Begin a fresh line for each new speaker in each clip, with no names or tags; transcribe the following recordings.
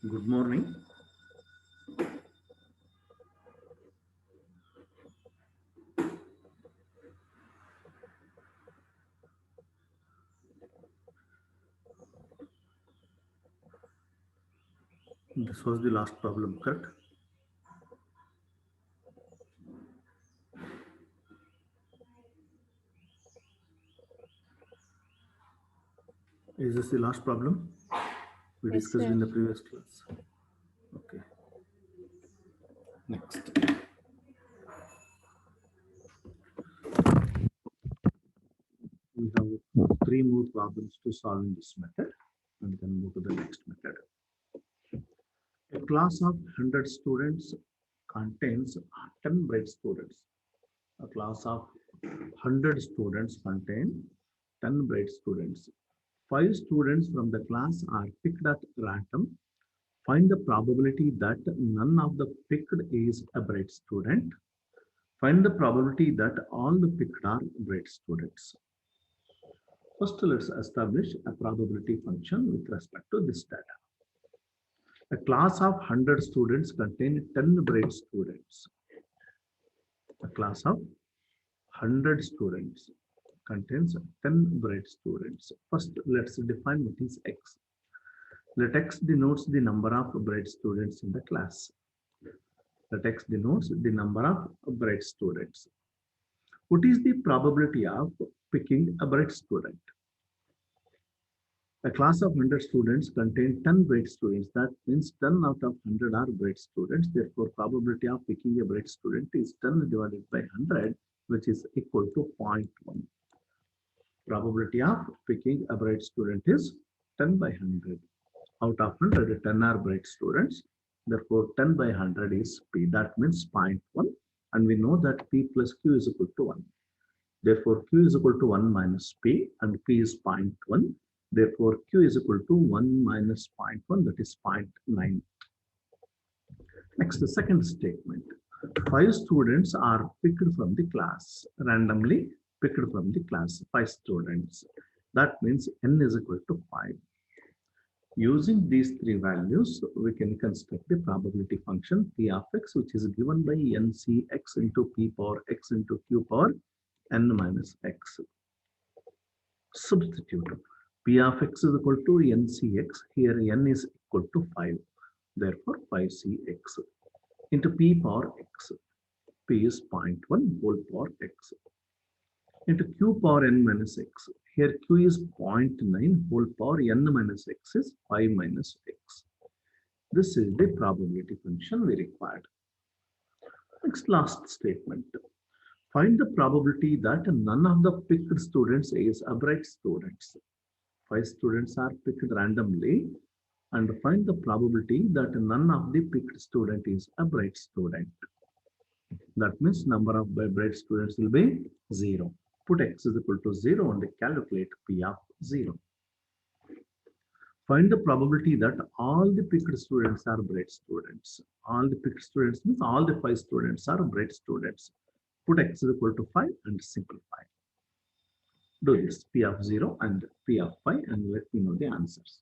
Good morning. This was the last problem, correct? Is this the last problem we
Yes,
discussed
sir.
in the previous class? Okay. Next, we have three more problems to solve in this method and then move to the next method. A class of 100 students contains 10 bright students. A class of 100 students contain 10 bright students. Five students from the class are picked at random. Find the probability that none of the picked is a bright student. Find the probability that all the picked are bright students. First, let's establish a probability function with respect to this data. A class of 100 students contains 10 bright students. A class of 100 students contains 10 bright students. First, let's define what is X. Let X denotes the number of bright students in the class. Let X denotes the number of bright students. What is the probability of picking a bright student? A class of 100 students contains 10 bright students. That means 10 out of 100 are bright students. Therefore, probability of picking a bright student is 10 divided by 100, which is equal to 0.1. Probability of picking a bright student is 10 by 100. Out of 100, 10 are bright students. Therefore, 10 by 100 is P. That means 0.1. And we know that P plus Q is equal to 1. Therefore, Q is equal to 1 minus P and P is 0.1. Therefore, Q is equal to 1 minus 0.1, that is 0.9. Next, the second statement. Five students are picked from the class, randomly picked from the class, five students. That means N is equal to 5. Using these three values, we can construct the probability function P of x, which is given by NCx into P power x into Q power N minus x. Substitute. P of x is equal to NCx. Here N is equal to 5. Therefore, 5Cx into P power x. P is 0.1 whole power x into Q power N minus x. Here Q is 0.9 whole power N minus x is 5 minus x. This is the probability function we required. Next, last statement. Find the probability that none of the picked students is a bright students. Five students are picked randomly and find the probability that none of the picked student is a bright student. That means number of bright students will be 0. Put x is equal to 0 and calculate P of 0. Find the probability that all the picked students are bright students. All the picked students means all the five students are bright students. Put x is equal to 5 and simplify. Do this P of 0 and P of 5 and let me know the answers.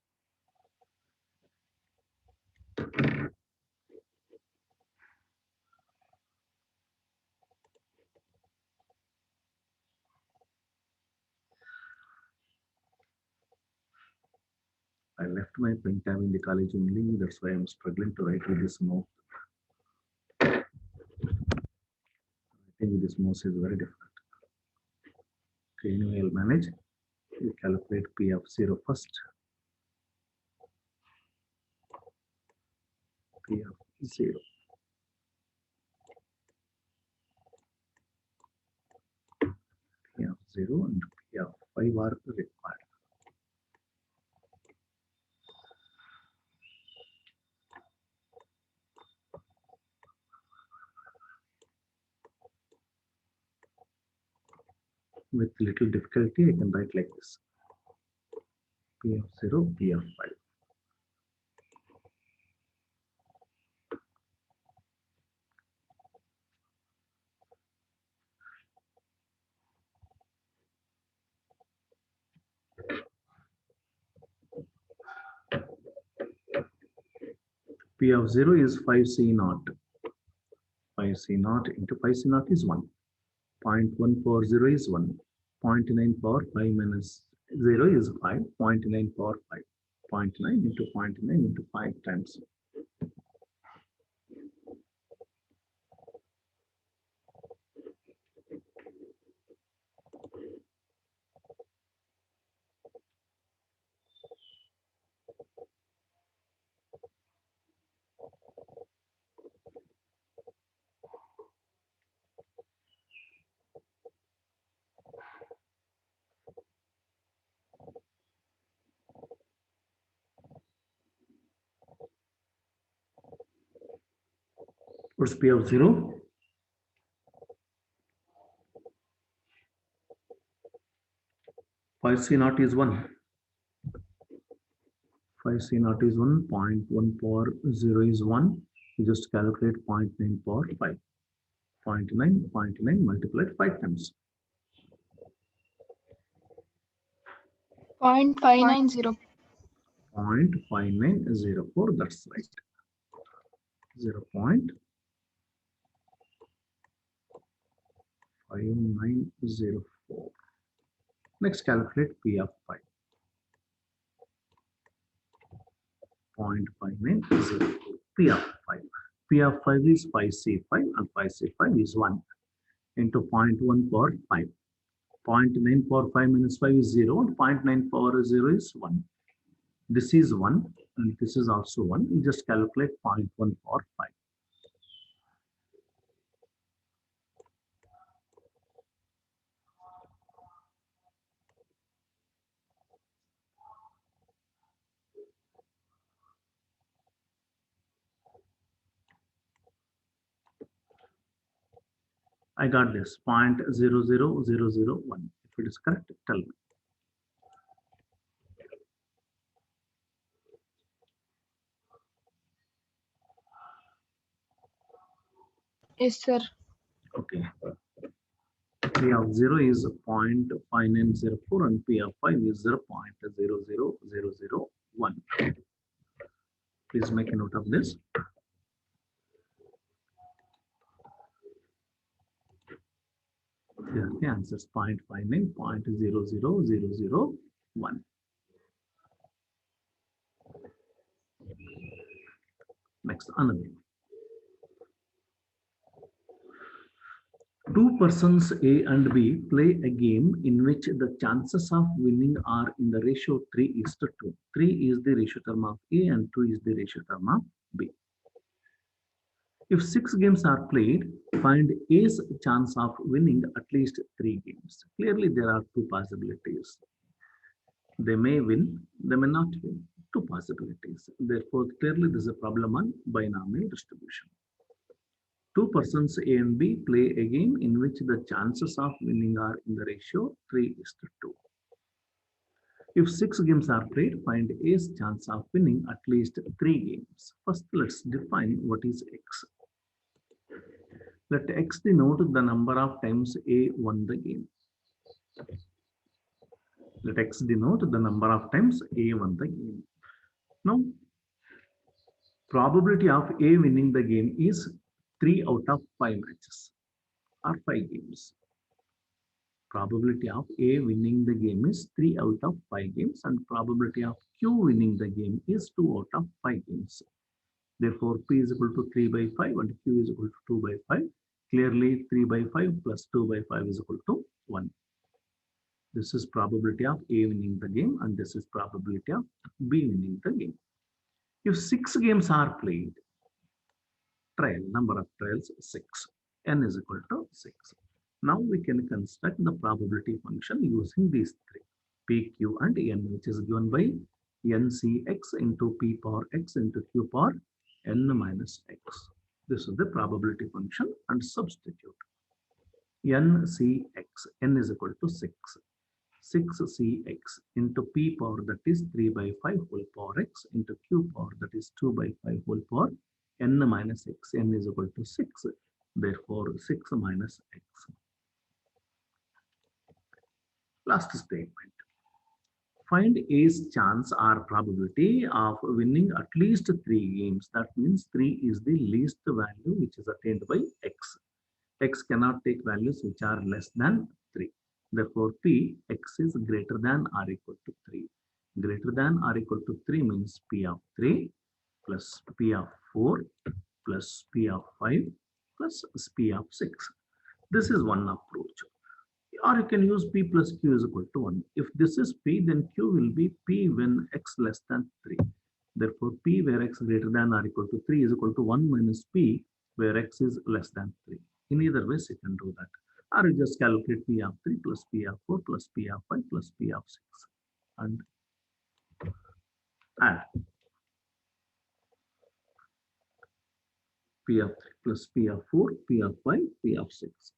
I left my pen tab in the college only. That's why I'm struggling to write with this mouse. Writing with this mouse is very difficult. Okay, anyway, I'll manage. We calculate P of 0 first. P of 0. P of 0 and P of 5 are required. With little difficulty, I can write like this. P of 0, P of 5. P of 0 is 5C naught. 5C naught into 5C naught is 1. 0.140 is 1. 0.9 power 5 minus 0 is 5. 0.9 power 5. 0.9 into 0.9 into 5 times. What's P of 0? Five C naught is 1. 5C naught is 1. 0.1 power 0 is 1. You just calculate 0.9 power 5. 0.9 multiplied 5 times.
0.590.
0.5904, that's right. 0.5904. Next, calculate P of 5. 0.5904. P of 5. P of 5 is 5C5 and 5C5 is 1 into 0.1 power 5. 0.9 power 5 minus 5 is 0 and 0.9 power 0 is 1. This is 1 and this is also 1. You just calculate 0.1 power 5. I got this 0.00001. If it is correct, tell me.
Yes, sir.
Okay. P of 0 is 0.5904 and P of 5 is 0.00001. Please make a note of this. Here the answer is 0.59, 0.00001. Next, another. Two persons A and B play a game in which the chances of winning are in the ratio 3:2. 3 is the ratio term of A and 2 is the ratio term of B. If 6 games are played, find A's chance of winning at least 3 games. Clearly, there are two possibilities. They may win, they may not win. Two possibilities. Therefore, clearly, there is a problem on binomial distribution. Two persons A and B play a game in which the chances of winning are in the ratio 3:2. If 6 games are played, find A's chance of winning at least 3 games. First, let's define what is X. Let X denote the number of times A won the game. Let X denote the number of times A won the game. Now, probability of A winning the game is 3 out of 5 matches or 5 games. Probability of A winning the game is 3 out of 5 games and probability of Q winning the game is 2 out of 5 games. Therefore, P is equal to 3 by 5 and Q is equal to 2 by 5. Clearly, 3 by 5 plus 2 by 5 is equal to 1. This is probability of A winning the game and this is probability of B winning the game. If 6 games are played, number of trials 6. N is equal to 6. Now we can construct the probability function using these three, P, Q and N, which is given by NCX into P power X into Q power N minus X. This is the probability function and substitute. NCX, N is equal to 6. 6CX into P power that is 3 by 5 whole power X into Q power that is 2 by 5 whole power N minus X. N is equal to 6. Therefore, 6 minus X. Last statement. Find A's chance or probability of winning at least 3 games. That means 3 is the least value which is attained by X. X cannot take values which are less than 3. Therefore, P, X is greater than or equal to 3. Greater than or equal to 3 means P of 3 plus P of 4 plus P of 5 plus P of 6. This is one approach. Or you can use P plus Q is equal to 1. If this is P, then Q will be P when X less than 3. Therefore, P where X greater than or equal to 3 is equal to 1 minus P where X is less than 3. In either ways, you can do that. Or you just calculate P of 3 plus P of 4 plus P of 5 plus P of 6 and add P of 3 plus P of 4, P of 5, P of 6.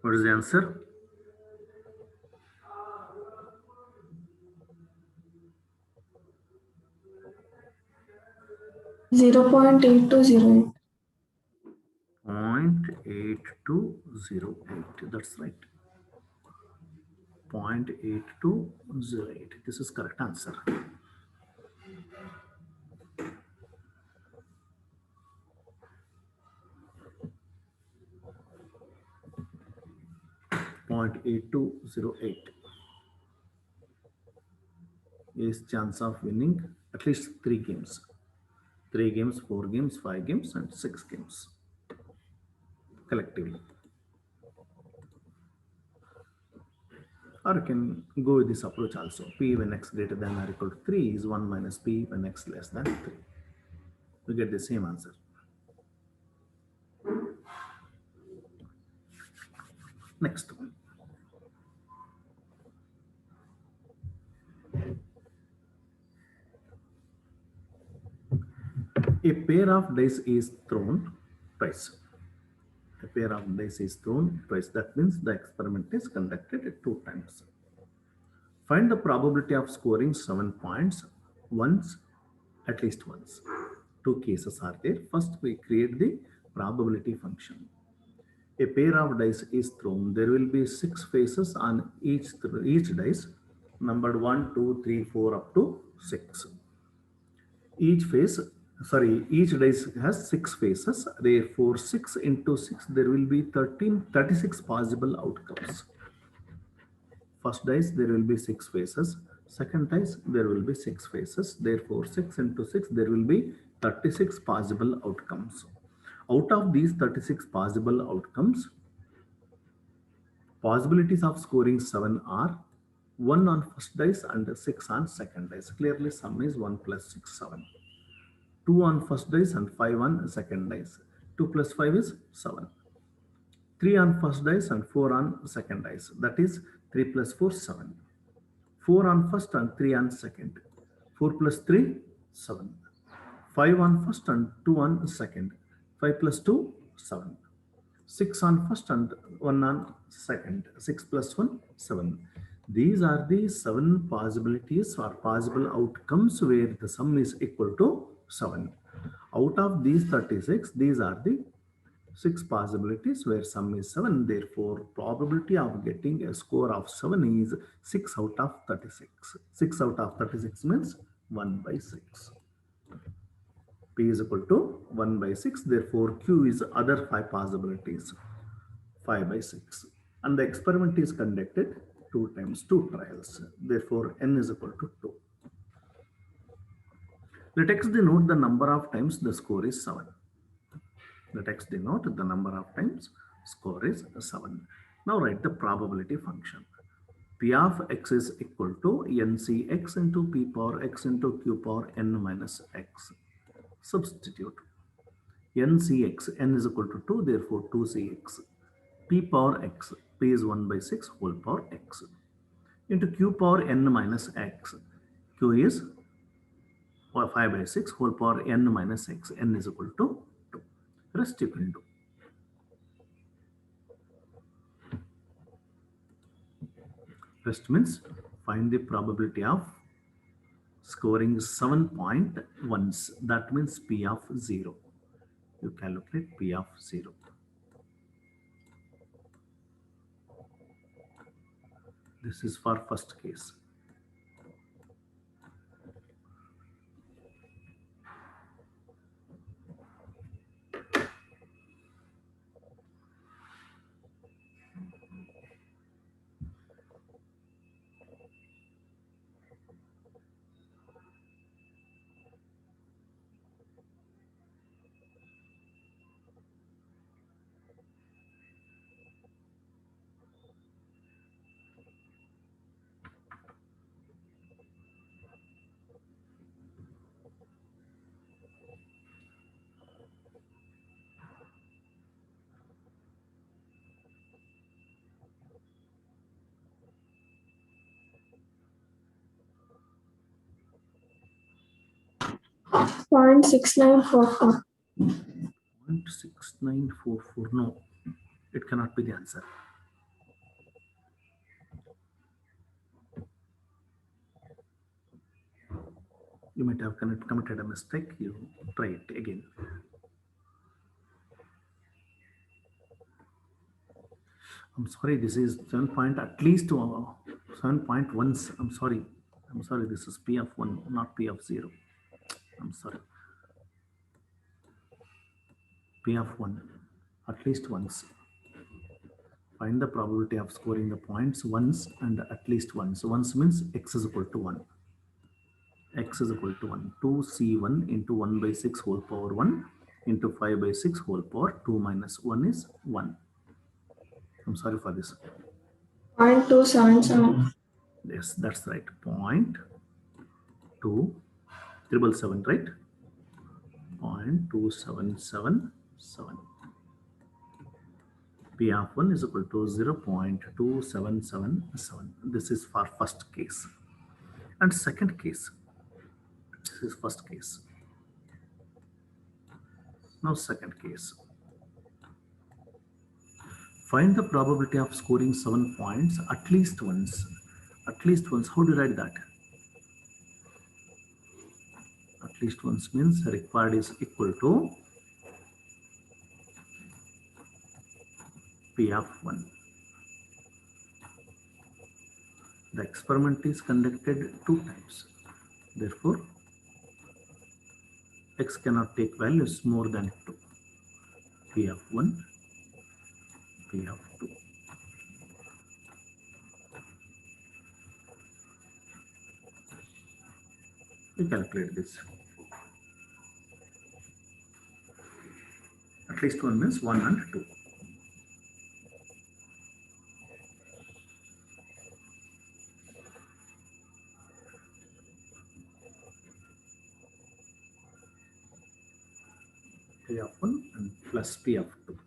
What is the answer?
0.8208.
0.8208. That's right. 0.8208. This is correct answer. .8208 is chance of winning at least 3 games. 3 games, 4 games, 5 games, and 6 games collectively. Or you can go with this approach also. P when X greater than or equal to 3 is 1 minus P when X less than 3. We get the same answer. Next one. A pair of dice is thrown twice. A pair of dice is thrown twice. That means the experiment is conducted 2 times. Find the probability of scoring 7 points once, at least once. 2 cases are there. First, we create the probability function. A pair of dice is thrown. There will be 6 faces on each dice, numbered 1, 2, 3, 4 up to 6. Each face sorry, each dice has 6 faces. Therefore, 6 into 6, there will be 36 possible outcomes. First dice, there will be 6 faces. Second dice, there will be 6 faces. Therefore, 6 into 6, there will be 36 possible outcomes. Out of these 36 possible outcomes, possibilities of scoring 7 are 1 on first dice and 6 on second dice. Clearly, sum is 1 plus 6, 7. 2 on first dice and 5 on second dice. 2 plus 5 is 7. 3 on first dice and 4 on second dice. That is 3 plus 4, 7. 4 on first and 3 on second. 4 plus 3, 7. 5 on first and 2 on second. 5 plus 2, 7. 6 on first and 1 on second. 6 plus 1, 7. These are the 7 possibilities or possible outcomes where the sum is equal to 7. Out of these 36, these are the 6 possibilities where sum is 7. Therefore, probability of getting a score of 7 is 6 out of 36. 6 out of 36 means 1 by 6. P is equal to 1 by 6. Therefore, Q is other 5 possibilities, 5 by 6. And the experiment is conducted 2 times 2 trials. Therefore, N is equal to 2. Let X denote the number of times the score is 7. Let X denote the number of times score is 7. Now write the probability function. P of X is equal to NCX into P power X into Q power N minus X. Substitute. NCX, N is equal to 2, therefore 2CX. P power X, P is 1 by 6 whole power X. Into Q power N minus X. Q is 5 by 6 whole power N minus X. N is equal to 2. Rest you can do. Rest means find the probability of scoring 7 point ones. That means P of 0. You calculate P of 0. This is for first case.
Point 6944.
0.6944. No, it cannot be the answer. You might have committed a mistake. You try it again. I'm sorry, this is 7 point at least 7.1. I'm sorry. This is P of 1, not P of 0. I'm sorry. P of 1, at least once. Find the probability of scoring the points once and at least once. Once means X is equal to 1. X is equal to 1. 2C1 into 1 by 6 whole power 1 into 5 by 6 whole power 2 minus 1 is 1. I'm sorry for this.
0.277.
Yes, that's right. 0.2777, right? 0.2777. P of 1 is equal to 0.2777. This is for first case. And second case. This is first case. Now second case. Find the probability of scoring 7 points at least once. At least once. How do you write that? At least once means required is equal to P of 1. The experiment is conducted 2 times. Therefore, X cannot take values more than 2. P of 1, P of 2. We calculate this. At least one means 1 and 2. P of 1 and plus P of 2.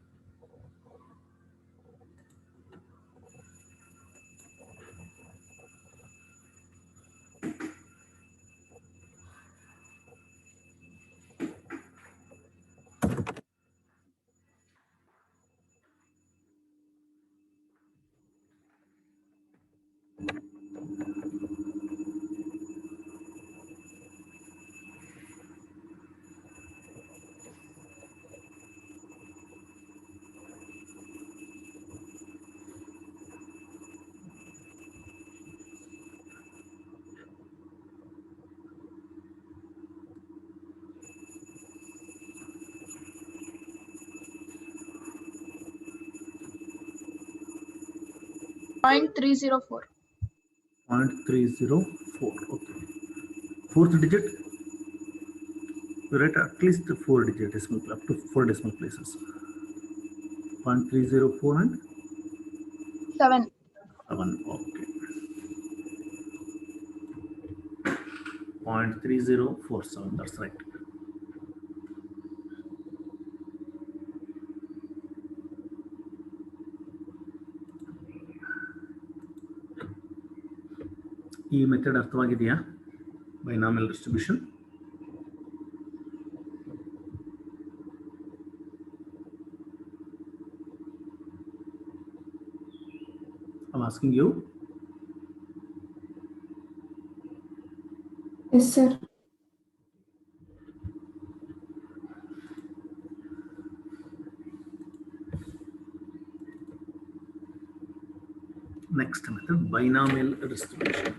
Point 304.
0.304. Okay. Fourth digit, you write at least 4 digit decimal, up to 4 decimal places. 0.304 and
7.
7. Okay. 0.3047. That's right. ಈ method ಅರ್ಥವಾಗಿದೆಯಾ? Binomial distribution. I'm asking you.
Yes, sir.
Next method, binomial distribution.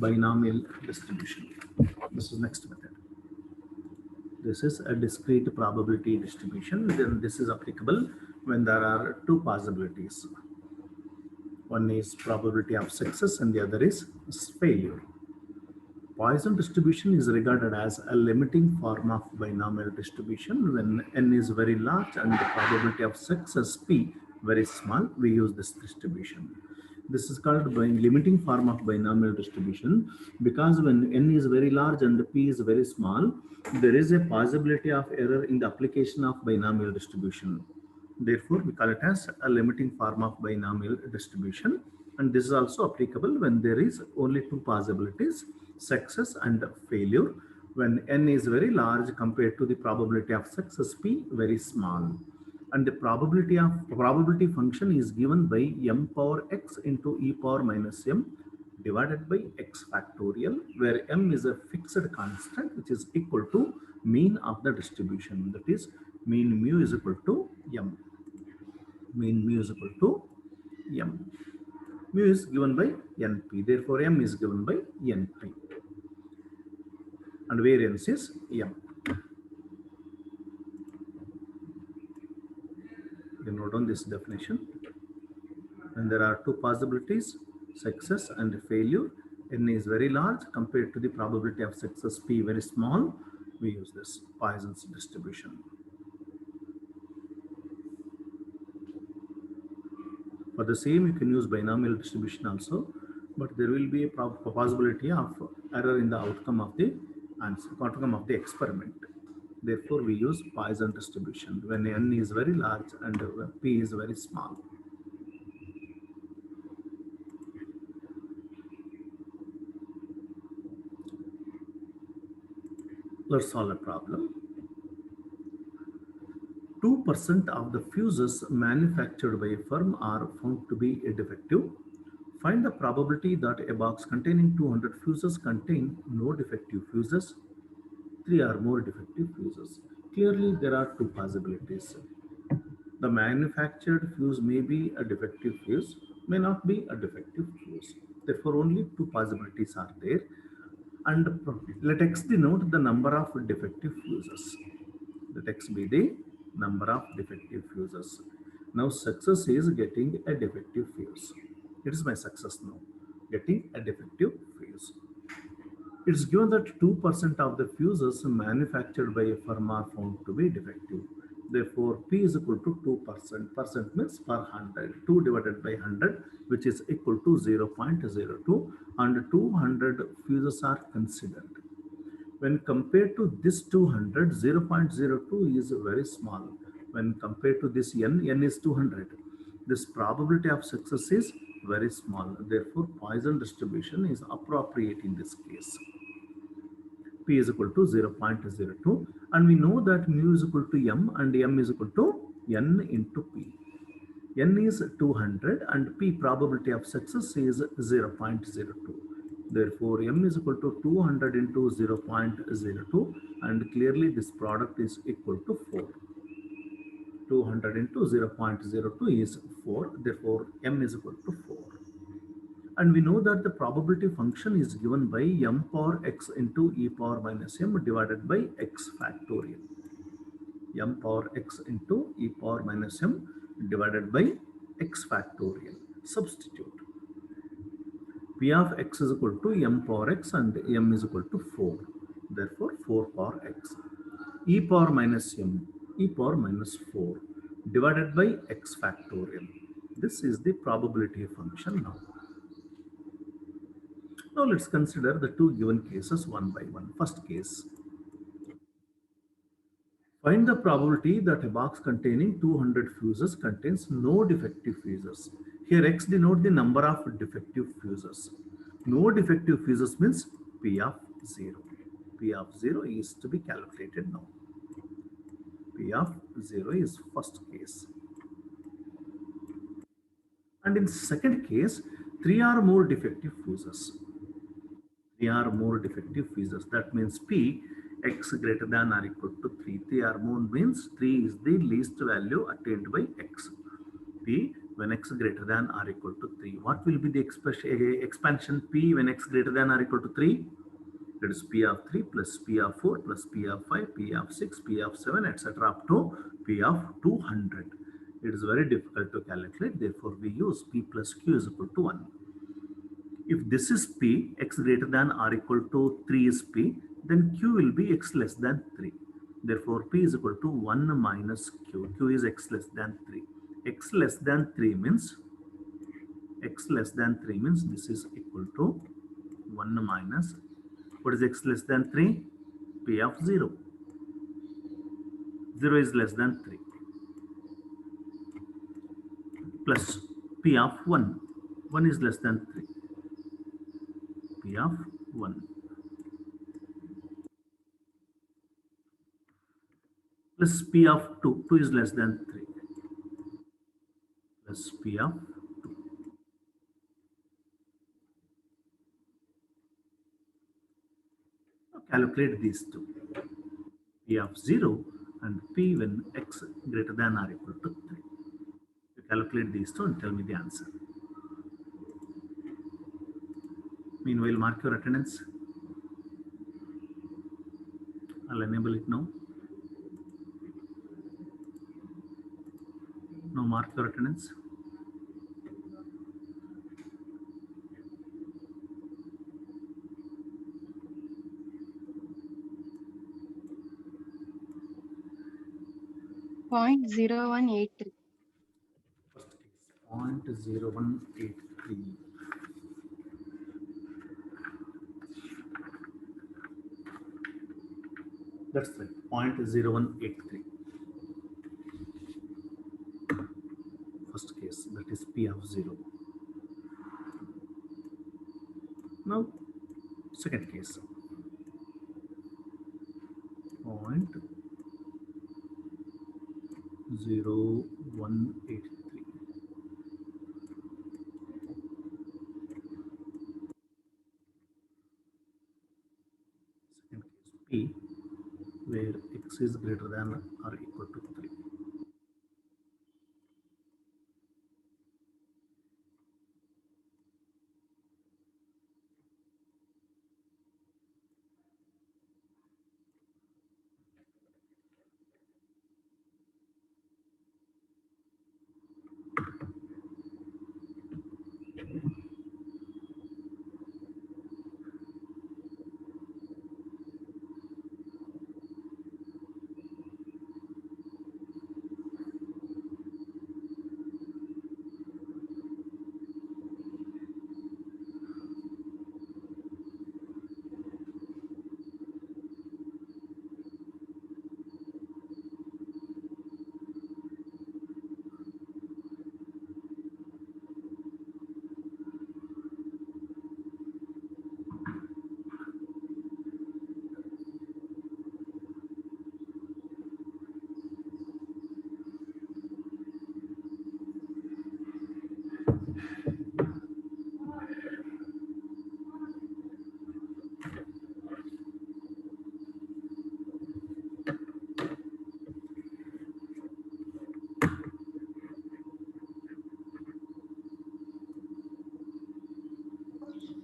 Binomial distribution. This is next method. This is a discrete probability distribution. Then this is applicable when there are two possibilities. One is probability of success and the other is failure. Poisson distribution is regarded as a limiting form of binomial distribution. When n is very large and the probability of success p very small, we use this distribution. This is called limiting form of binomial distribution because when n is very large and p is very small, there is a possibility of error in the application of binomial distribution. Therefore, we call it as a limiting form of binomial distribution. And this is also applicable when there is only two possibilities, success and failure, when n is very large compared to the probability of success p very small. And the probability function is given by m power x into e power minus m divided by x factorial, where m is a fixed constant which is equal to mean of the distribution. That is, mean mu is equal to m. Mean mu is equal to m. Mu is given by np. Therefore, m is given by np. And variance is m. You note down this definition. When there are two possibilities, success and failure, n is very large compared to the probability of success p very small, we use this Poisson's distribution. For the same, you can use binomial distribution also, but there will be a possibility of error in the outcome of the answer, outcome of the experiment. Therefore, we use Poisson distribution when n is very large and p is very small. Let's solve a problem. 2% of the fuses manufactured by a firm are found to be defective. Find the probability that a box containing 200 fuses contain no defective fuses, 3 or more defective fuses. Clearly, there are two possibilities. The manufactured fuse may be a defective fuse, may not be a defective fuse. Therefore, only two possibilities are there. and let x denote the number of defective fuses. Let x be the number of defective fuses. Now success is getting a defective fuse. It is my success now, getting a defective fuse. It's given that 2% of the fuses manufactured by a firm are found to be defective. Therefore, P is equal to 2%. Percent means per 100. 2 divided by 100, which is equal to 0.02, and 200 fuses are considered. When compared to this 200, 0.02 is very small. When compared to this n is 200. This probability of success is very small. Therefore, Poisson distribution is appropriate in this case. P is equal to 0.02, and we know that mu is equal to m and m is equal to n into P. N is 200 and P probability of success is 0.02. Therefore, m is equal to 200 into 0.02, and clearly this product is equal to 4. 200 into 0.02 is 4. Therefore, m is equal to 4. And we know that the probability function is given by m power x into e power minus m divided by x factorial. M power x into e power minus m divided by x factorial. Substitute. P of x is equal to m power x and m is equal to 4. Therefore, 4 power x. E power minus m, e power minus 4 divided by x factorial. This is the probability function now. Now let's consider the two given cases one by one. First case. Find the probability that a box containing 200 fuses contains no defective fuses. Here x denote the number of defective fuses. No defective fuses means P of 0. P of 0 is to be calculated now. P of 0 is first case. And in second case, 3 or more defective fuses. 3 or more defective fuses. That means P x greater than or equal to 3. 3 or more means 3 is the least value attained by x. P when x greater than or equal to 3. What will be the expansion P when x greater than or equal to 3? That is P of 3 plus P of 4 plus P of 5, P of 6, P of 7, etc. up to P of 200. It is very difficult to calculate. Therefore, we use P plus Q is equal to 1. If this is P, x greater than or equal to 3 is P, then Q will be x less than 3. Therefore, P is equal to 1 minus Q. Q is x less than 3. X less than 3 means this is equal to 1 minus, what is x less than 3? P of 0. 0 is less than 3. Plus P of 1. 1 is less than 3. P of 1. Plus P of 2. 2 is less than 3. Plus P of 2. Now calculate these two. P of 0 and P when x greater than or equal to 3. You calculate these two and tell me the answer. Meanwhile, mark your attendance. I'll enable it now. Now mark your attendance.
Point 0183.
First case, 0.0183. That's right, 0.0183. First case, that is P of 0. Now, second case, 0.0183. Second case, P, where x is greater than or equal to 3.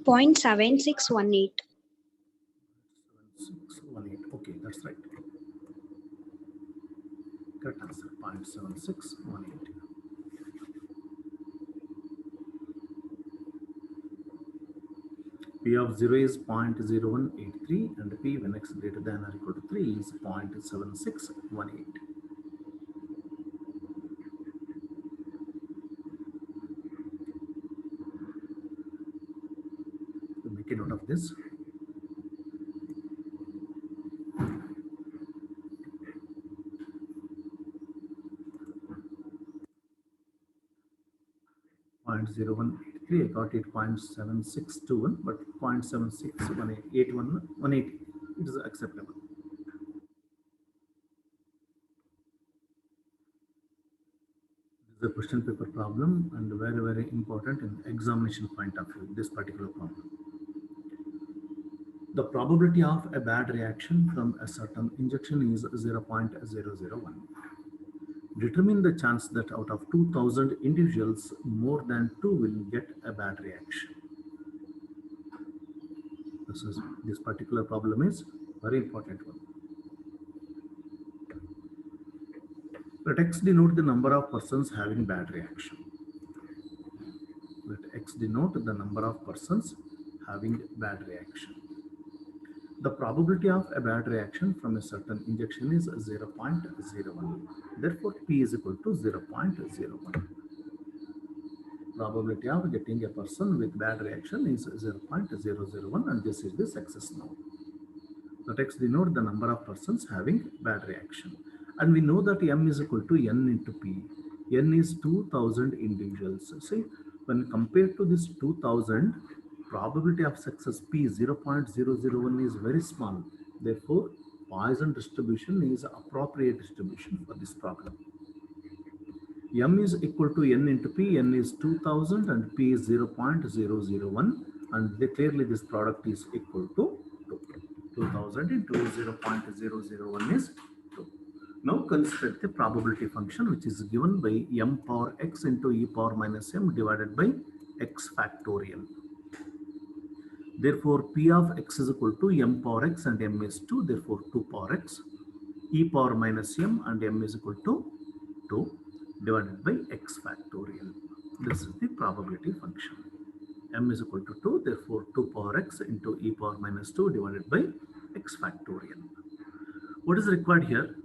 0.7618.
7618. Okay, that's right. Correct answer. 0.7618. P of 0 is 0.0183 and P when x greater than or equal to 3 is 0.7618. So make a note of this. Point 0.0183, I got it 0.7621, but 0.7618, it is acceptable. This is a question paper problem and very, very important in examination point of view, this particular problem. The probability of a bad reaction from a certain injection is 0.001. Determine the chance that out of 2000 individuals, more than 2 will get a bad reaction. This particular problem is very important one. Let X denote the number of persons having bad reaction. Let X denote the number of persons having bad reaction. The probability of a bad reaction from a certain injection is 0.01. Therefore, P is equal to 0.01. Probability of getting a person with bad reaction is 0.001 and this is the success node. Let X denote the number of persons having bad reaction. And we know that M is equal to N into P. N is 2000 individuals. See, when compared to this 2000, probability of success P 0.001 is very small. Therefore, Poisson distribution is appropriate distribution for this problem. M is equal to N into P. N is 2000 and P is 0.001. And clearly this product is equal to 2. 2000 into 0.001 is 2. Now consider the probability function which is given by m power x into e power minus m divided by x factorial. Therefore, P of x is equal to m power x and m is 2. Therefore, 2 power x, e power minus m and m is equal to 2 divided by x factorial. This is the probability function. M is equal to 2. Therefore, 2 power x into e power minus 2 divided by x factorial. What is required here?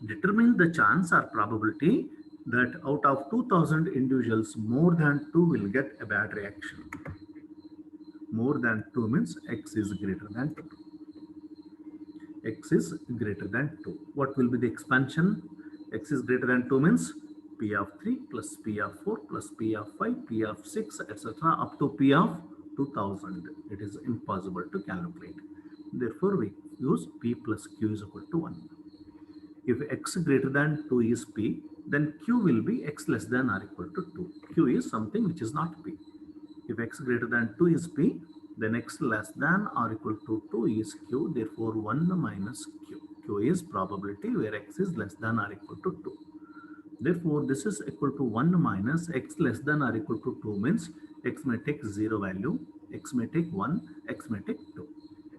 Determine the chance or probability that out of 2000 individuals, more than 2 will get a bad reaction. More than 2 means x is greater than 2. X is greater than 2. What will be the expansion? X is greater than 2 means P of 3 plus P of 4 plus P of 5, P of 6, etc. up to P of 2000. It is impossible to calculate. Therefore, we use P plus Q is equal to 1. If x greater than 2 is P, then Q will be x less than or equal to 2. Q is something which is not P. If x greater than 2 is P, then x less than or equal to 2 is Q. Therefore, 1 minus Q. Q is probability where x is less than or equal to 2. Therefore, this is equal to 1 minus x less than or equal to 2 means x may take 0 value, x may take 1, x may take 2.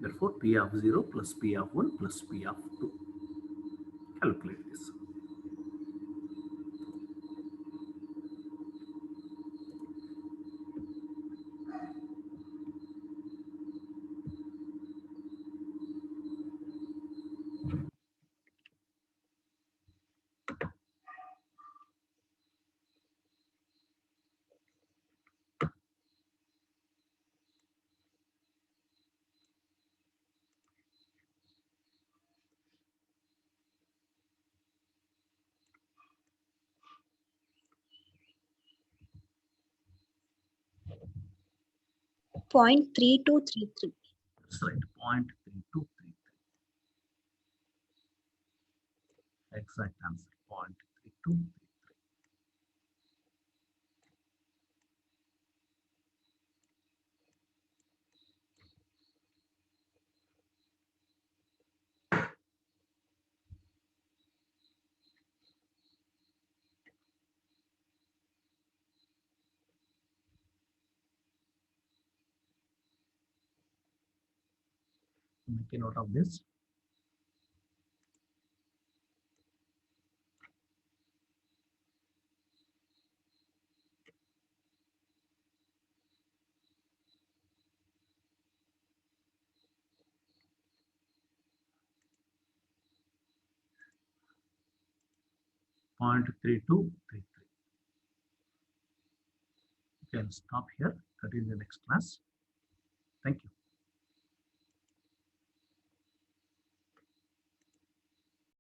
Therefore, P of 0 plus P of 1 plus P of 2. Calculate this.
Point 3233.
That's right, 0.3233. Exact answer, 0.3233. Make a note of this. Point 3233. You can stop here. That is the next class. Thank you.